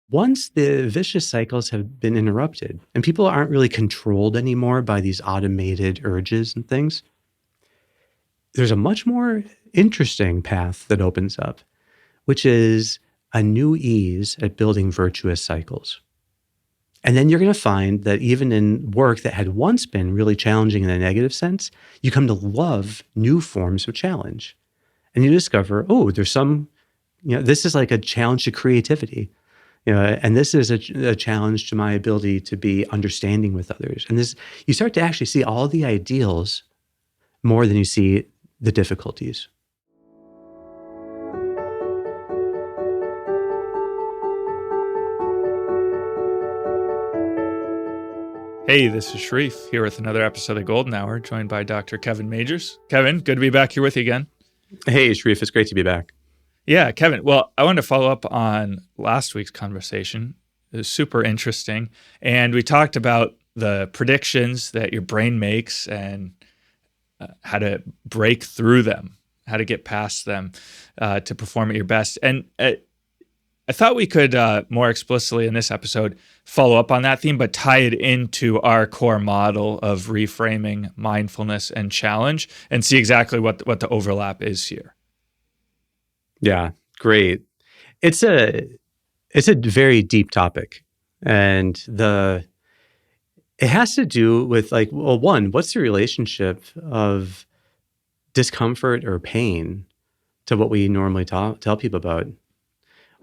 Once the vicious cycles have been interrupted and people aren't really controlled anymore by these automated urges and things, there's a much more interesting path that opens up, which is a new ease at building virtuous cycles. And then you're going to find that even in work that had once been really challenging in a negative sense, you come to love new forms of challenge. And you discover, oh, there's some, this is like a challenge to creativity. And this is a challenge to my ability to be understanding with others. And this, you start to actually see all the ideals more than you see the difficulties. Hey, this is Sharif here with another episode of Golden Hour, joined by Dr. Kevin Majors. Kevin, good to be back here with you again. Hey, Sharif, it's great to be back. Yeah, Kevin. Well, I wanted to follow up on last week's conversation. It was super interesting. And we talked about the predictions that your brain makes and how to break through them, how to get past them to perform at your best. And I thought we could more explicitly in this episode follow up on that theme, but tie it into our core model of reframing mindfulness and challenge and see exactly what the overlap is here. Yeah, great. It's a very deep topic, and it has to do with one, what's the relationship of discomfort or pain to what we normally tell people about?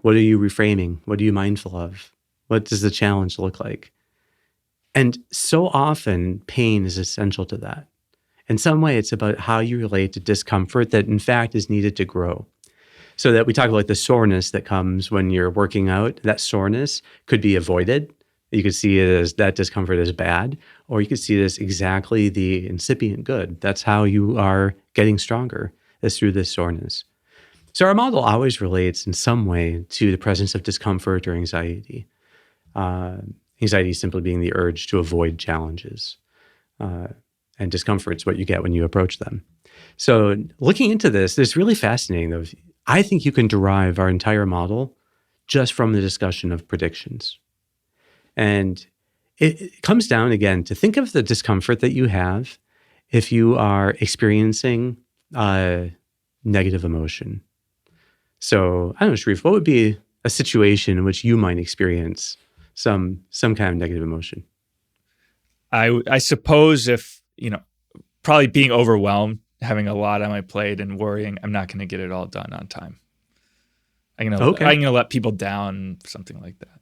What are you reframing? What are you mindful of? What does the challenge look like? And so often, pain is essential to that. In some way, it's about how you relate to discomfort that, in fact, is needed to grow. So that we talk about the soreness that comes when you're working out. That soreness could be avoided. You could see it as that discomfort is bad, or you could see it as exactly the incipient good. That's how you are getting stronger, is through this soreness. So our model always relates in some way to the presence of discomfort or anxiety. Anxiety simply being the urge to avoid challenges. And discomfort is what you get when you approach them. So looking into this, it's really fascinating, though. I think you can derive our entire model just from the discussion of predictions. And it comes down, again, to think of the discomfort that you have if you are experiencing negative emotion. So, I don't know, Sharif, what would be a situation in which you might experience some kind of negative emotion? I suppose if, probably being overwhelmed, having a lot on my plate and worrying I'm not going to get it all done on time. I'm going to let people down, something like that.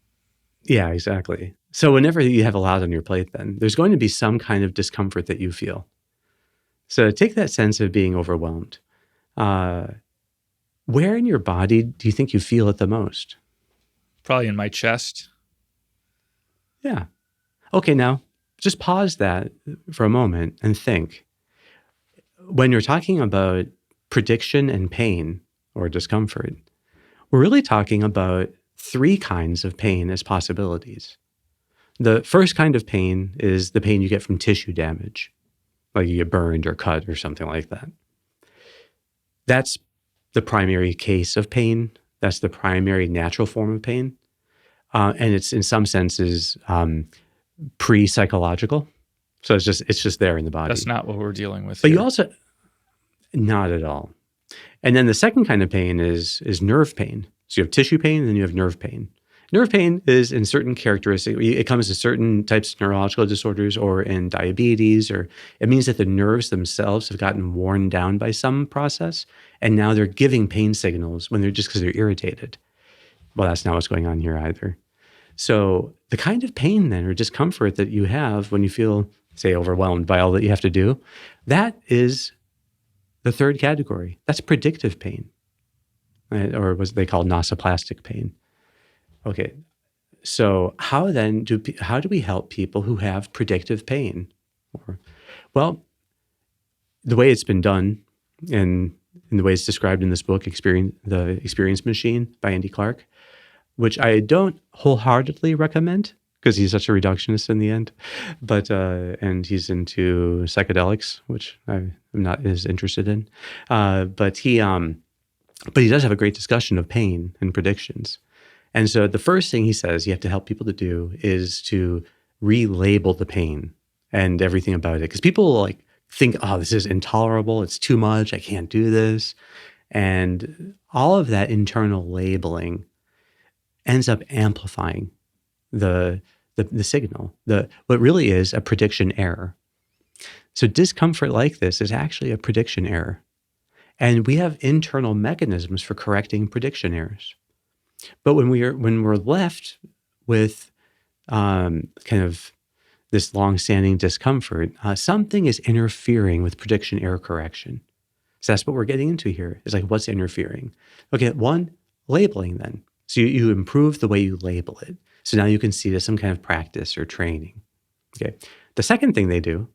Yeah, exactly. So whenever you have a lot on your plate, then there's going to be some kind of discomfort that you feel. So take that sense of being overwhelmed. Where in your body do you think you feel it the most? Probably in my chest. Yeah. Okay, now just pause that for a moment and think. When you're talking about prediction and pain or discomfort, we're really talking about three kinds of pain as possibilities. The first kind of pain is the pain you get from tissue damage, like you get burned or cut or something like that. That's the primary case of pain. That's the primary natural form of pain. And it's in some senses pre-psychological. So it's just there in the body. That's not what we're dealing with But here. you also, not at all. And then the second kind of pain is nerve pain. So you have tissue pain and then you have nerve pain. Nerve pain is in certain characteristics. It comes in certain types of neurological disorders or in diabetes, or it means that the nerves themselves have gotten worn down by some process, and now they're giving pain signals when they're just because they're irritated. Well, that's not what's going on here either. So the kind of pain then or discomfort that you have when you feel, say, overwhelmed by all that you have to do, that is the third category. That's predictive pain, right? Or what they call nosoplastic pain. Okay, so how do we help people who have predictive pain? Well, the way it's been done, and in the way it's described in this book, The Experience Machine by Andy Clark, which I don't wholeheartedly recommend because he's such a reductionist in the end, but and he's into psychedelics, which I'm not as interested in. But he does have a great discussion of pain and predictions. And so the first thing he says you have to help people to do is to relabel the pain and everything about it. Because people like think, oh, this is intolerable. It's too much. I can't do this. And all of that internal labeling ends up amplifying the signal, what really is a prediction error. So discomfort like this is actually a prediction error. And we have internal mechanisms for correcting prediction errors. But when we're left with kind of this long-standing discomfort, something is interfering with prediction error correction. So that's what we're getting into here. Is like, what's interfering? Okay, one, labeling then. So you improve the way you label it. So now you can see it as some kind of practice or training. Okay. The second thing they do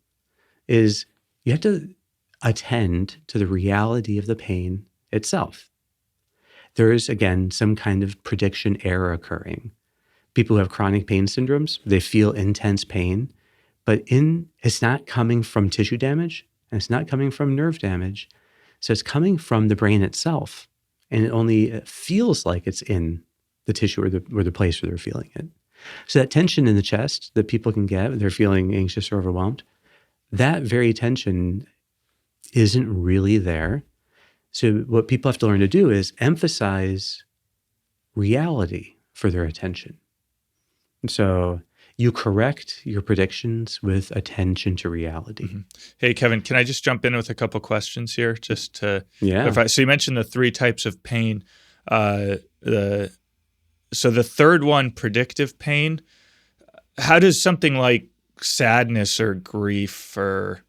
is you have to attend to the reality of the pain itself. There is, again, some kind of prediction error occurring. People who have chronic pain syndromes, they feel intense pain, but it's not coming from tissue damage, and it's not coming from nerve damage. So it's coming from the brain itself, and it only feels like it's in the tissue or the place where they're feeling it. So that tension in the chest that people can get when they're feeling anxious or overwhelmed, that very tension isn't really there. So what people have to learn to do is emphasize reality for their attention. So you correct your predictions with attention to reality. Mm-hmm. Hey, Kevin, can I just jump in with a couple questions here just to clarify? So you mentioned the 3 types of pain. So the third one, predictive pain, how does something like sadness or grief or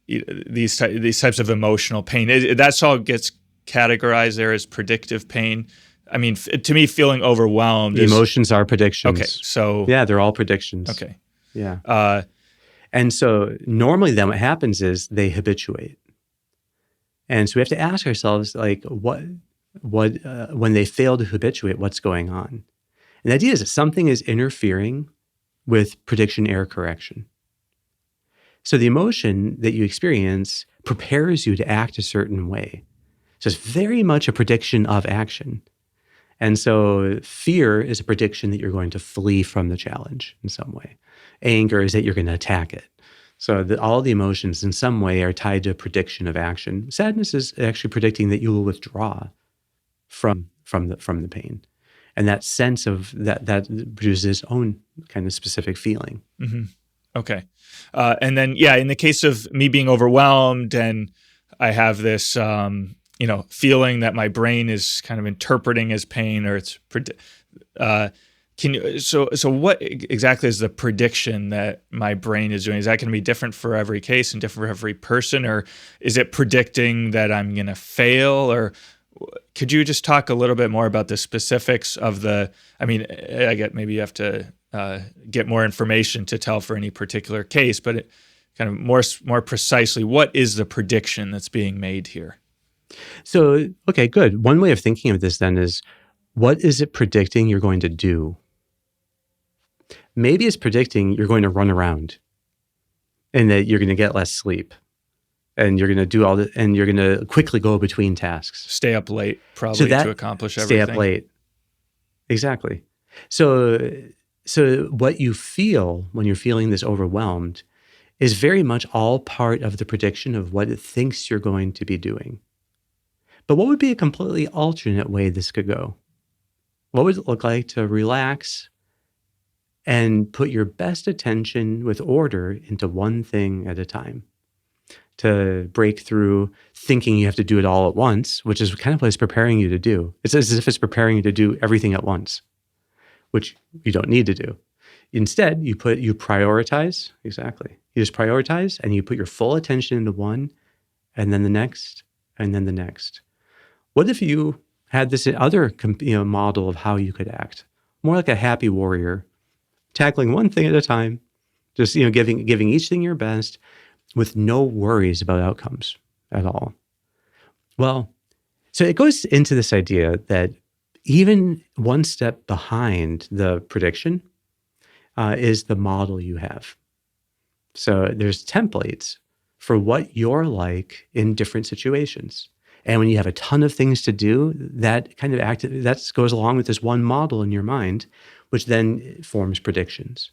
these types of emotional pain, that's all gets categorized there as predictive pain? I mean, to me, feeling overwhelmed Emotions are predictions. Okay, so... Yeah, they're all predictions. Okay. Yeah. And so normally then what happens is they habituate. And so we have to ask ourselves, like, what when they fail to habituate, what's going on? And the idea is that something is interfering with prediction error correction. So the emotion that you experience prepares you to act a certain way. So it's very much a prediction of action. And so fear is a prediction that you're going to flee from the challenge in some way. Anger is that you're going to attack it. So all the emotions in some way are tied to a prediction of action. Sadness is actually predicting that you will withdraw from the pain. And that sense of that produces its own kind of specific feeling. Mm-hmm. Okay. And then, in the case of me being overwhelmed and I have this, feeling that my brain is kind of interpreting as pain, or it's, so what exactly is the prediction that my brain is doing? Is that going to be different for every case and different for every person? Or is it predicting that I'm going to fail? Or could you just talk a little bit more about the specifics of I get maybe you have to get more information to tell for any particular case, but kind of more precisely, what is the prediction that's being made here? So, okay, good. One way of thinking of this then is, what is it predicting you're going to do? Maybe it's predicting you're going to run around and that you're going to get less sleep and you're going to do and you're going to quickly go between tasks. Stay up late, probably, to accomplish everything. Stay up late. Exactly. So what you feel when you're feeling this overwhelmed is very much all part of the prediction of what it thinks you're going to be doing. But what would be a completely alternate way this could go? What would it look like to relax and put your best attention with order into one thing at a time? To break through thinking you have to do it all at once, which is kind of what it's preparing you to do. It's as if it's preparing you to do everything at once, which you don't need to do. Instead, you prioritize. Exactly. You just prioritize and you put your full attention into one, and then the next, and then the next. What if you had this other model of how you could act? More like a happy warrior, tackling one thing at a time, just giving each thing your best with no worries about outcomes at all. Well, so it goes into this idea that even one step behind the prediction is the model you have. So there's templates for what you're like in different situations. And when you have a ton of things to do, that kind of that goes along with this one model in your mind, which then forms predictions.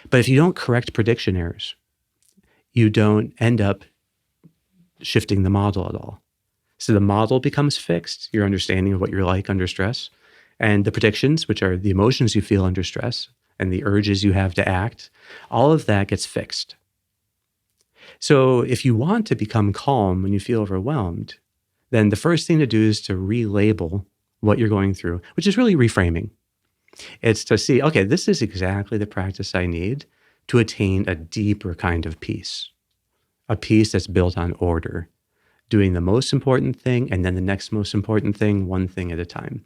But if you don't correct prediction errors, you don't end up shifting the model at all. So the model becomes fixed, your understanding of what you're like under stress, and the predictions, which are the emotions you feel under stress and the urges you have to act, all of that gets fixed. So if you want to become calm when you feel overwhelmed, then the first thing to do is to relabel what you're going through, which is really reframing. It's to see, okay, this is exactly the practice I need to attain a deeper kind of peace, a peace that's built on order, doing the most important thing and then the next most important thing, one thing at a time.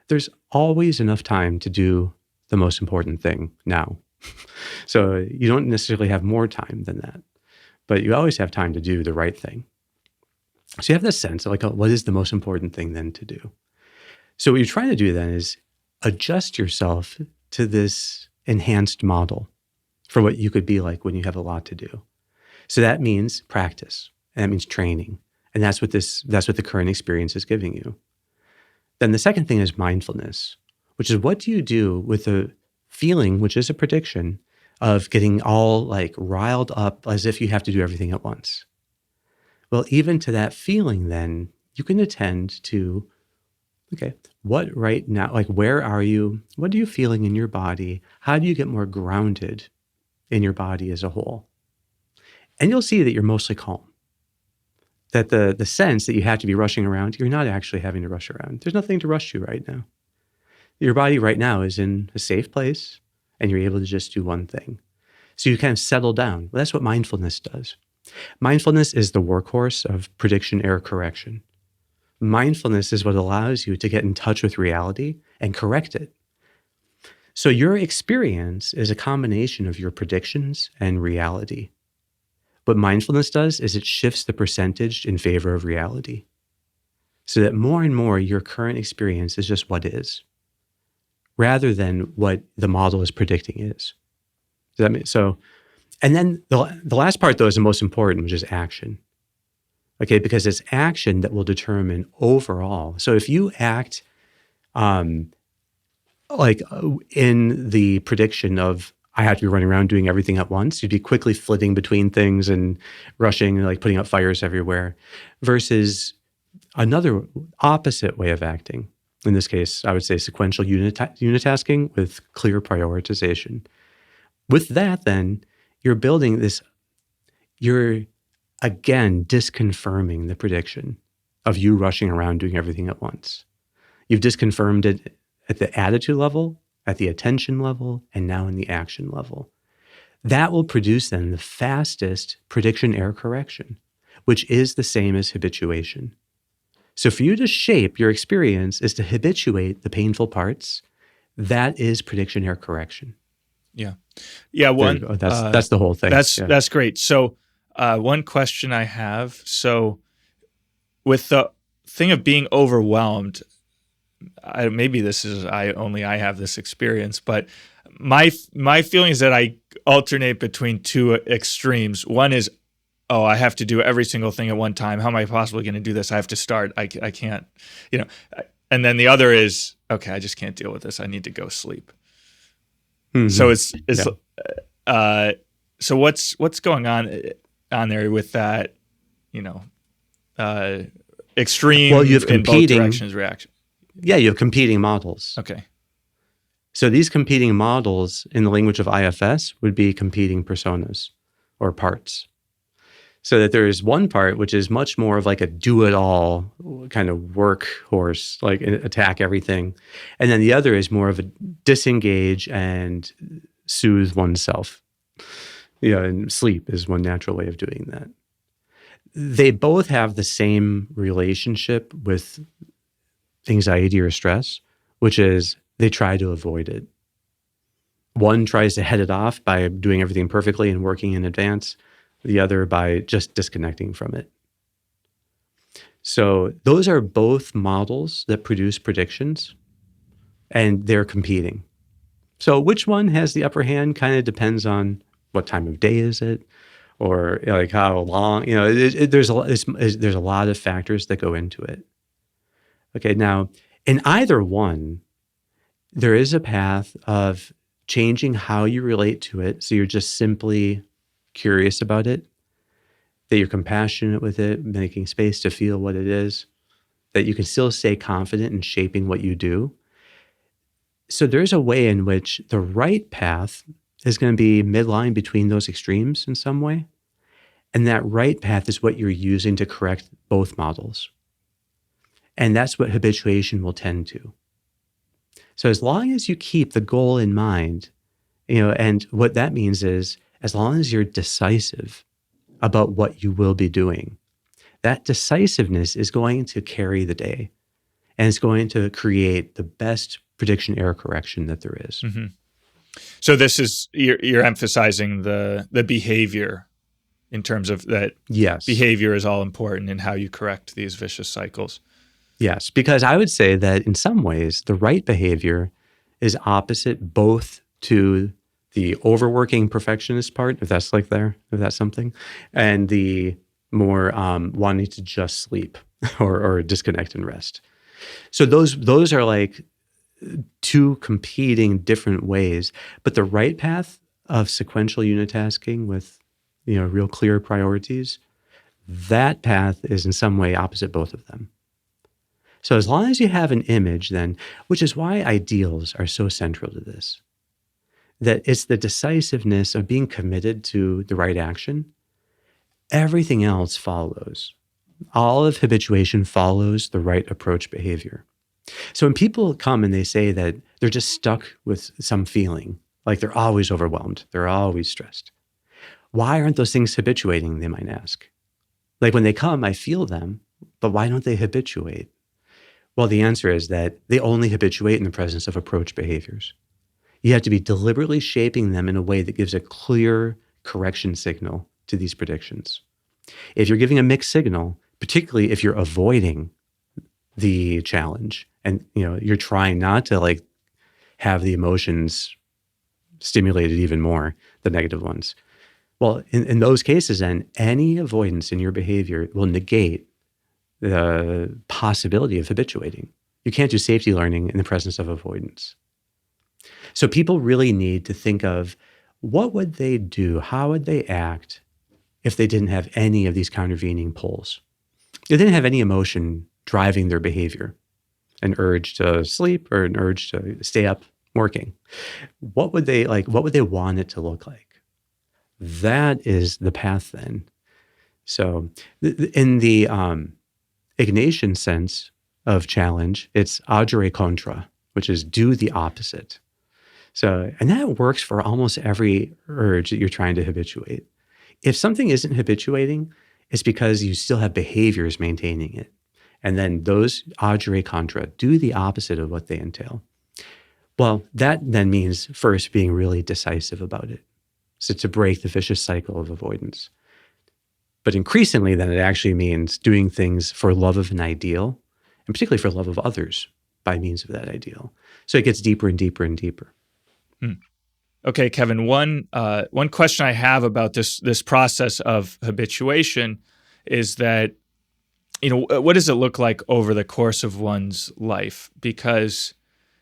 There's always enough time to do the most important thing now. So you don't necessarily have more time than that, but you always have time to do the right thing. So you have this sense of like, what is the most important thing then to do? So what you're trying to do then is adjust yourself to this enhanced model for what you could be like when you have a lot to do. So that means practice, and that means training. And that's what the current experience is giving you. Then the second thing is mindfulness, which is what do you do with the feeling, which is a prediction, of getting all like riled up as if you have to do everything at once. Well, even to that feeling, then you can attend to, okay, what right now, like where are you? What are you feeling in your body? How do you get more grounded in your body as a whole? And you'll see that you're mostly calm. That the sense that you have to be rushing around, you're not actually having to rush around. There's nothing to rush you right now. Your body right now is in a safe place and you're able to just do one thing. So you kind of settle down. Well, that's what mindfulness does. Mindfulness is the workhorse of prediction error correction. Mindfulness is what allows you to get in touch with reality and correct it. So your experience is a combination of your predictions and reality. What mindfulness does is it shifts the percentage in favor of reality so that more and more your current experience is just what is, rather than what the model is predicting is. Does that make so? And then the last part, though, is the most important, which is action. Okay, because it's action that will determine overall. So if you act in the prediction of I have to be running around doing everything at once, you'd be quickly flitting between things and rushing, like putting out fires everywhere, versus another opposite way of acting. In this case, I would say sequential unitasking with clear prioritization. With that, then, you're building this, you're again disconfirming the prediction of you rushing around doing everything at once. You've disconfirmed it at the attitude level, at the attention level, and now in the action level. That will produce then the fastest prediction error correction, which is the same as habituation. So for you to shape your experience is to habituate the painful parts. That is prediction error correction. Yeah. Yeah. One, that's the whole thing. That's great. So one question I have, so with the thing of being overwhelmed, maybe this is I have this experience, but my feeling is that I alternate between two extremes. One is, oh, I have to do every single thing at one time. How am I possibly going to do this? I have to start. I can't, And then the other is, okay, I just can't deal with this. I need to go sleep. Mm-hmm. So so what's going on there with that, extreme well, you have in both directions reaction? Yeah, you have competing models. Okay. So these competing models in the language of IFS would be competing personas or parts. So that there is one part which is much more of like a do-it-all kind of workhorse, like attack everything. And then the other is more of a disengage and soothe oneself. And sleep is one natural way of doing that. They both have the same relationship with anxiety or stress, which is they try to avoid it. One tries to head it off by doing everything perfectly and working in advance. The other by just disconnecting from it. So those are both models that produce predictions, and they're competing. So which one has the upper hand kind of depends on what time of day is it, or like how long, there's a lot of factors that go into it. Okay, now in either one, there is a path of changing how you relate to it. So you're just simply curious about it, that you're compassionate with it, making space to feel what it is, that you can still stay confident in shaping what you do. So there's a way in which the right path is going to be midline between those extremes in some way. And that right path is what you're using to correct both models. And that's what habituation will tend to. So as long as you keep the goal in mind, and what that means is as long as you're decisive about what you will be doing, that decisiveness is going to carry the day, and it's going to create the best prediction error correction that there is. Mm-hmm. So this is, you're emphasizing the behavior in terms of that. Yes. Behavior is all important in how you correct these vicious cycles. Yes, because I would say that in some ways, the right behavior is opposite both to the overworking perfectionist part, if that's something, and the more wanting to just sleep or disconnect and rest. So those are like two competing different ways, but the right path of sequential unitasking with real clear priorities, that path is in some way opposite both of them. So as long as you have an image then, which is why ideals are so central to this, that it's the decisiveness of being committed to the right action, everything else follows. All of habituation follows the right approach behavior. So when people come and they say that they're just stuck with some feeling, like they're always overwhelmed, they're always stressed, why aren't those things habituating, they might ask. Like when they come, I feel them, but why don't they habituate? Well, the answer is that they only habituate in the presence of approach behaviors. You have to be deliberately shaping them in a way that gives a clear correction signal to these predictions. If you're giving a mixed signal, particularly if you're avoiding the challenge and you're trying not to have the emotions stimulated even more, the negative ones. Well, in those cases, then any avoidance in your behavior will negate the possibility of habituating. You can't do safety learning in the presence of avoidance. So people really need to think of what would they do, how would they act if they didn't have any of these countervening pulls? If they didn't have any emotion driving their behavior, an urge to sleep or an urge to stay up working. What would they want it to look like? That is the path then. So in the Ignatian sense of challenge, it's agere contra, which is do the opposite. So, and that works for almost every urge that you're trying to habituate. If something isn't habituating, it's because you still have behaviors maintaining it. And then those agere contra, do the opposite of what they entail. Well, that then means first being really decisive about it. So to break the vicious cycle of avoidance. But increasingly, then it actually means doing things for love of an ideal, and particularly for love of others by means of that ideal. So it gets deeper and deeper and deeper. Okay, Kevin. One question I have about this process of habituation is that, what does it look like over the course of one's life? Because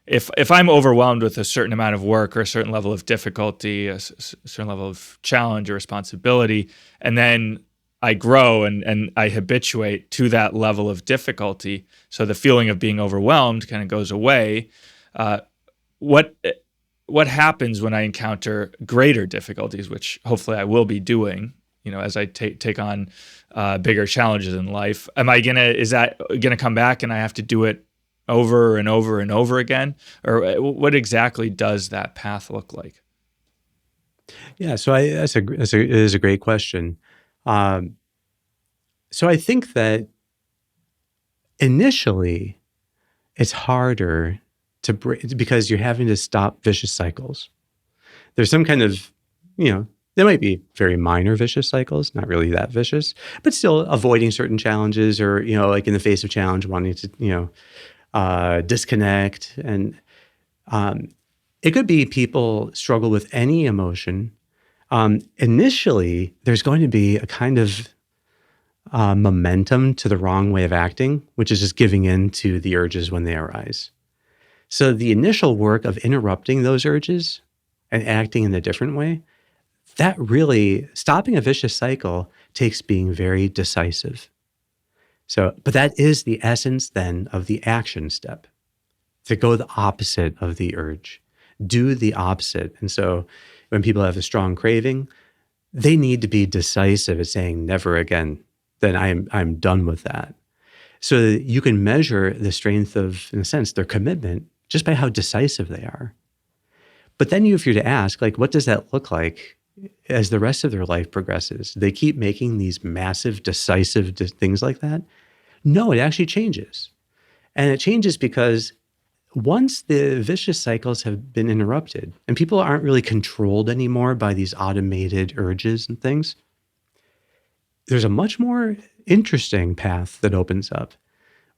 if I'm overwhelmed with a certain amount of work or a certain level of difficulty, a certain level of challenge or responsibility, and then I grow and I habituate to that level of difficulty, so the feeling of being overwhelmed kind of goes away. What happens when I encounter greater difficulties, which hopefully I will be doing, as I take on bigger challenges in life? Is that gonna come back and I have to do it over and over and over again? Or what exactly does that path look like? Yeah, so it is a great question. So I think that initially it's harder to break because you're having to stop vicious cycles. There's some kind of, there might be very minor vicious cycles, not really that vicious, but still avoiding certain challenges or, like in the face of challenge, wanting to, disconnect. And it could be people struggle with any emotion Initially, there's going to be a kind of momentum to the wrong way of acting, which is just giving in to the urges when they arise. So the initial work of interrupting those urges and acting in a different way, that really, stopping a vicious cycle takes being very decisive. So, but that is the essence then of the action step, to go the opposite of the urge, do the opposite. And so when people have a strong craving, they need to be decisive at saying never again. Then I'm done with that. So you can measure the strength of, in a sense, their commitment just by how decisive they are. But then if you're to ask, like, what does that look like as the rest of their life progresses? They keep making these massive, decisive things like that? No, it actually changes. And it changes because once the vicious cycles have been interrupted and people aren't really controlled anymore by these automated urges and things, there's a much more interesting path that opens up,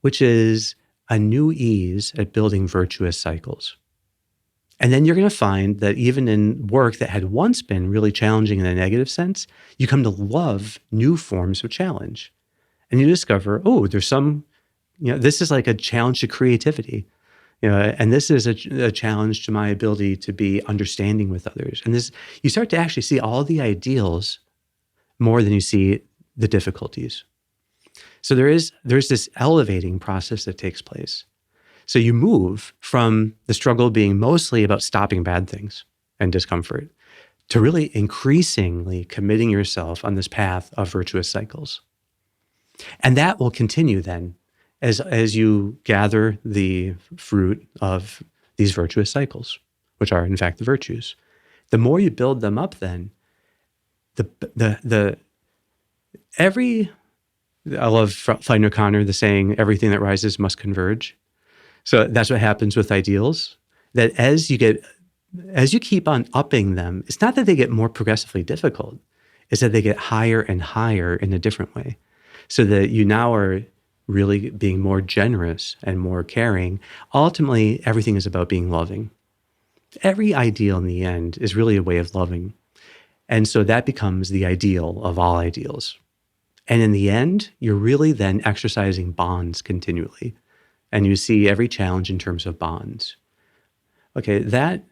which is a new ease at building virtuous cycles. And then you're going to find that even in work that had once been really challenging in a negative sense, you come to love new forms of challenge. And you discover, oh, there's some, this is like a challenge to creativity. And this is a challenge to my ability to be understanding with others. And this, you start to actually see all the ideals more than you see the difficulties. So there's this elevating process that takes place. So you move from the struggle being mostly about stopping bad things and discomfort to really increasingly committing yourself on this path of virtuous cycles. And that will continue then as you gather the fruit of these virtuous cycles, which are in fact the virtues. The more you build them up then, I love Flannery O'Connor, the saying, everything that rises must converge. So that's what happens with ideals, that as you keep on upping them, it's not that they get more progressively difficult, it's that they get higher and higher in a different way. So that you now are really being more generous and more caring. Ultimately, everything is about being loving. Every ideal in the end is really a way of loving. And so that becomes the ideal of all ideals. And in the end, you're really then exercising bonds continually. And you see every challenge in terms of bonds. Okay, that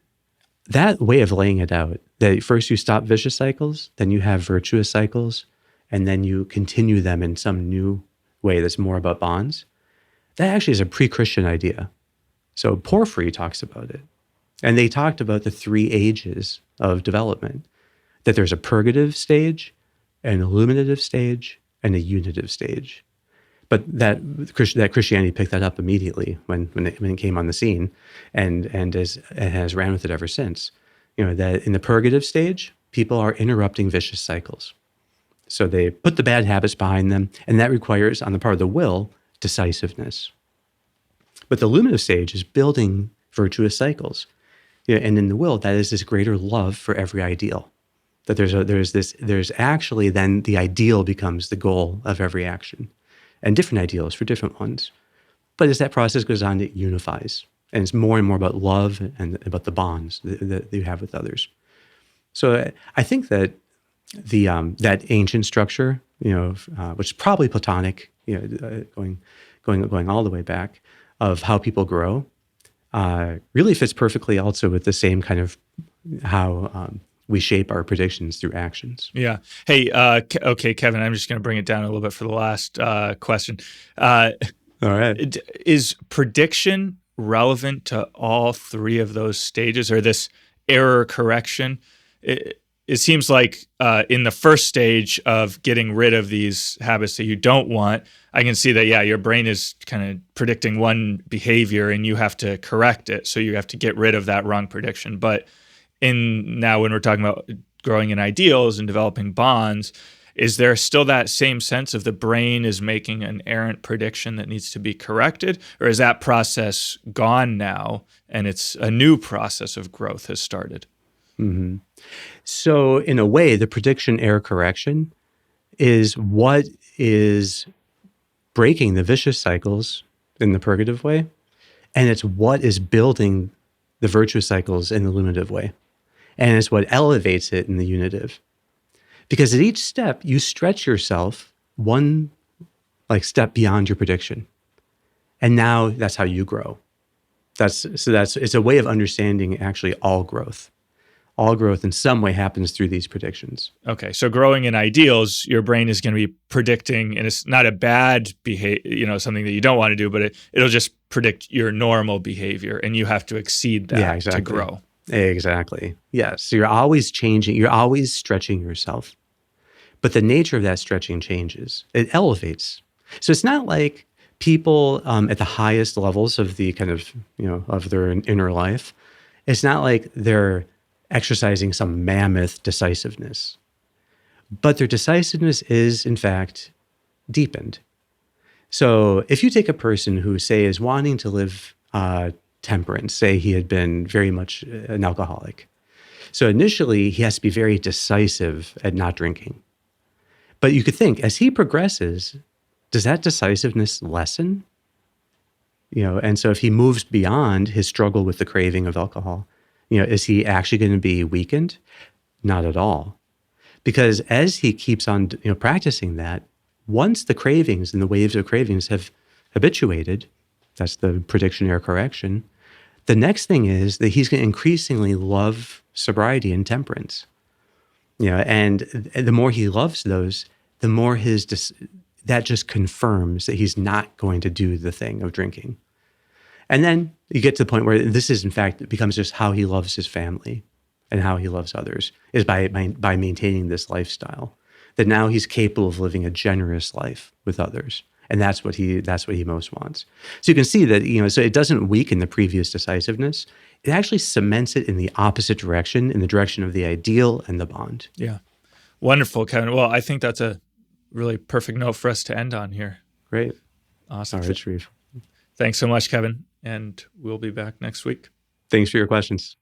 way of laying it out, that first you stop vicious cycles, then you have virtuous cycles, and then you continue them in some new way that's more about bonds, that actually is a pre-Christian idea. So Porphyry talks about it. And they talked about the 3 ages of development, that there's a purgative stage, an illuminative stage, and a unitive stage. But that Christianity picked that up immediately when it came on the scene, and has ran with it ever since. That in the purgative stage, people are interrupting vicious cycles. So they put the bad habits behind them, and that requires, on the part of the will, decisiveness. But the illuminative stage is building virtuous cycles. And in the will, that is this greater love for every ideal. That there's actually then the ideal becomes the goal of every action. And different ideals for different ones. But as that process goes on, it unifies. And it's more and more about love and about the bonds that you have with others. So I think that that ancient structure, which is probably Platonic, going all the way back, of how people grow, really fits perfectly also with the same kind of how we shape our predictions through actions. Yeah. Hey, okay, Kevin, I'm just going to bring it down a little bit for the last question. All right. Is prediction relevant to all 3 of those stages, or this error correction? It seems like in the first stage of getting rid of these habits that you don't want, I can see that, your brain is kind of predicting one behavior and you have to correct it. So you have to get rid of that wrong prediction. But now when we're talking about growing in ideals and developing bonds, is there still that same sense of the brain is making an errant prediction that needs to be corrected? Or is that process gone now and it's a new process of growth has started? Mm-hmm. So in a way, the prediction error correction is what is breaking the vicious cycles in the purgative way. And it's what is building the virtuous cycles in the illuminative way. And it's what elevates it in the unitive. Because at each step, you stretch yourself one step beyond your prediction. And now that's how you grow. It's a way of understanding actually all growth. All growth in some way happens through these predictions. Okay, so growing in ideals, your brain is going to be predicting, and it's not a bad behavior, something that you don't want to do, but it'll just predict your normal behavior, and you have to exceed that to grow. Exactly. Yes. So you're always changing. You're always stretching yourself. But the nature of that stretching changes. It elevates. So it's not like people at the highest levels of the kind of, of their inner life, it's not like they're exercising some mammoth decisiveness. But their decisiveness is, in fact, deepened. So if you take a person who, say, is wanting to live temperance, say he had been very much an alcoholic. So initially, he has to be very decisive at not drinking. But you could think, as he progresses, does that decisiveness lessen? And so if he moves beyond his struggle with the craving of alcohol, is he actually going to be weakened? Not at all. Because as he keeps on, practicing that, once the cravings and the waves of cravings have habituated, that's the prediction error correction, the next thing is that he's going to increasingly love sobriety and temperance. And the more he loves those, the more that just confirms that he's not going to do the thing of drinking. And then you get to the point where this is, in fact, it becomes just how he loves his family and how he loves others is by maintaining this lifestyle. That now he's capable of living a generous life with others. And that's what he most wants. So you can see that, so it doesn't weaken the previous decisiveness. It actually cements it in the opposite direction, in the direction of the ideal and the bond. Yeah. Wonderful, Kevin. Well, I think that's a really perfect note for us to end on here. Great. Awesome. All right, Sharif. Thanks so much, Kevin. And we'll be back next week. Thanks for your questions.